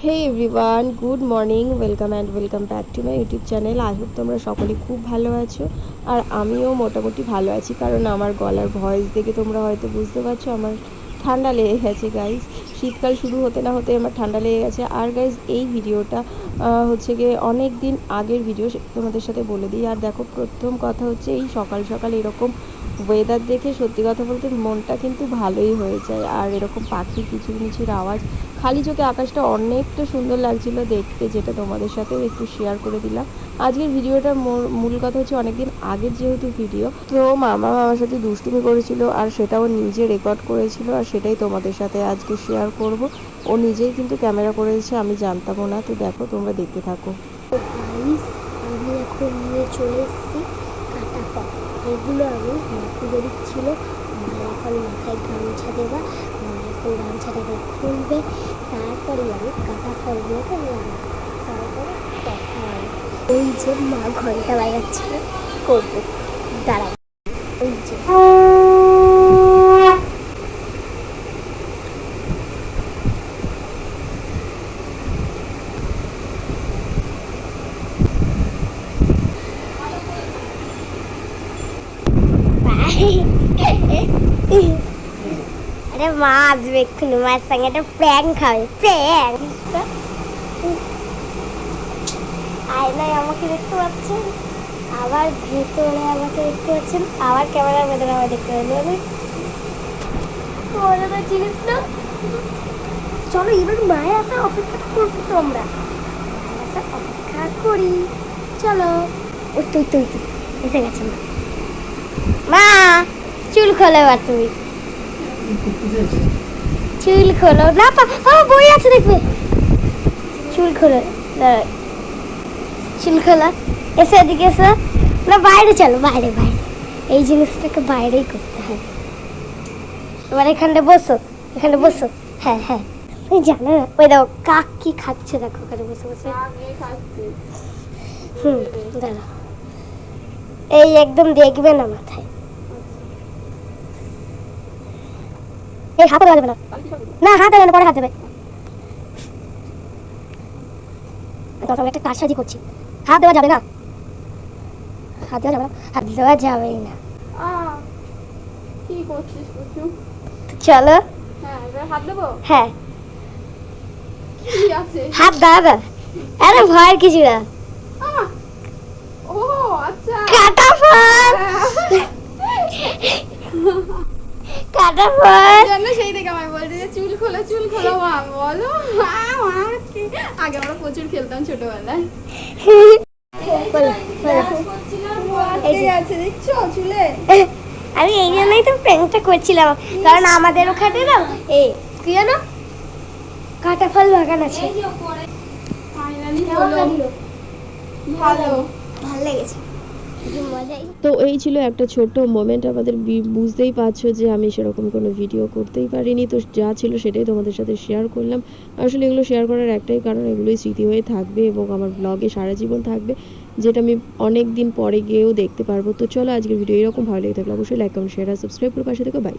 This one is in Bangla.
Hey everyone, good morning, welcome back to my YouTube channel. I hope তোমরা সকলে খুব ভালো আছো, আর আমিও মোটামুটি ভালো আছি। কারণ আমার গলার ভয়েস দেখে তোমরা হয়তো বুঝতে পারছো আমার ঠান্ডা লেগে গেছে গাইজ। শীতকাল শুরু হতে না হতে আমার ঠান্ডা লেগে গেছে। আর গাইজ এই ভিডিওটা হচ্ছে গিয়ে অনেক দিন আগের ভিডিও, তোমাদের সাথে বলে দিই। আর দেখো, প্রথম কথা হচ্ছে এই সকাল সকাল এরকম ওয়েদার দেখে সত্যি কথা বলতে মনটা কিন্তু ভালোই হয়ে যায়। আর এরকম পাখির কিচিরমিচির আওয়াজ, খালি চোখে আকাশটা অনেকটা সুন্দর লাগছিল দেখতে, যেটা তোমাদের সাথে একটু শেয়ার করে দিলাম। আজকের ভিডিওটার মূল কথা হচ্ছে অনেকদিন আগের যেহেতু ভিডিও, তো মামা আমার সাথে দুষ্টুমি করেছিল আর সেটাও নিজে রেকর্ড করেছিল, আর সেটাই তোমাদের সাথে আজকে শেয়ার করব। ও নিজেই কিন্তু ক্যামেরা করেছে, আমি জানতামও না। তো দেখো, তোমরা দেখতে থাকো। আমি এখন নিয়ে চলে এসেছি কাটা ফল। এগুলো আমি পুজো দিচ্ছিল, এখন মাথায় গামছা দেওয়া, এখন গামছাটাকে খুলবে, তারপরে আমি কাটা ফলগুলোকে লাগাবো, তারপরে কথা হবে। ওই যে মা ঘন্টা বাজাচ্ছিল, করবো, দাঁড়াবো। ওই যে আরে মা আসবে এক্ষুনি, মায়ের সঙ্গে একটা প্র্যাঙ্ক হবে। প্র্যাঙ্ক আয়নায় আমাকে দেখতে পাচ্ছেন, আবার ভেতরে আমাকে দেখতে পাচ্ছেন, আবার ক্যামেরার ভেতরে আমাকে দেখতে পাচ্ছেন। মজাদার জিনিস না? চলো এবার মায়ের আসা অপেক্ষা করবো, তো আমরা অপেক্ষা করি। চলো, ওই তুই তুই তুই এসে গেছে মা। মা চুল খোলো এবার, তুমি চুল খোলো না। বই আছে দেখবে, চুল খোলো, চুল খোলা। এসে এদিকে এসে, না বাইরে চলো, বাইরে বাইরে, এই জিনিসটাকে বাইরেই করতে হয়। এবার এখানটা বসো, এখানে বসো। হ্যাঁ হ্যাঁ, ওই জানো না, ওই দেখো কাক কি খাচ্ছে, দেখো ওখানে বসে বসে। দাঁড়া, এই একদম দেখবে না মাথায়, এই হাতে দেওয়া যাবে না, না হাতে দেবে না, পরে হাত দেবে। তখন একটা কারসাজি করছি, হাত দেওয়া যাবে না, হাত দেওয়া যাবে না, হাত দেওয়া যাবেই না। কি করছিস কুচু? চলো, হ্যাঁ এবার হাত দেবো। হ্যাঁ কি আছে? হাত দাদা, আরে ভয়ের কিছু না। ও আচ্ছা, কাটা ফল, কাটা ফল জানো সেই থেকে আমায় বলছে যে চুল খোলো চুল খোলো। মা বলো, আগে আমরা প্রচুর খেলতাম ছোটবেলায়। দেখছো চুলে? আমি এই জন্যই তো প্র্যাঙ্কটা করছিলাম, কারণ আমাদের ওখানে না এই কি জানো কাটা ফল বাগান আছে। ভালো ভালো লেগেছে, মজাই। তো এই ছিল একটা ছোট্ট মোমেন্ট আমাদের। বুঝতেই পারছো যে আমি সেরকম কোনো ভিডিও করতেই পারিনি, তো যা ছিল সেটাই তোমাদের সাথে শেয়ার করলাম। আসলে এগুলো শেয়ার করার একটাই কারণ, এগুলোই স্মৃতি হয়ে থাকবে এবং আমার ব্লগে সারা জীবন থাকবে, যেটা আমি অনেক দিন পরে গিয়েও দেখতে পারবো। তো চলো, আজকের ভিডিও এরকম ভালো লেগে থাকলে অবশ্যই লাইক, কমেন্ট, শেয়ার আর সাবস্ক্রাইব করে পাশে থেকে। বাই।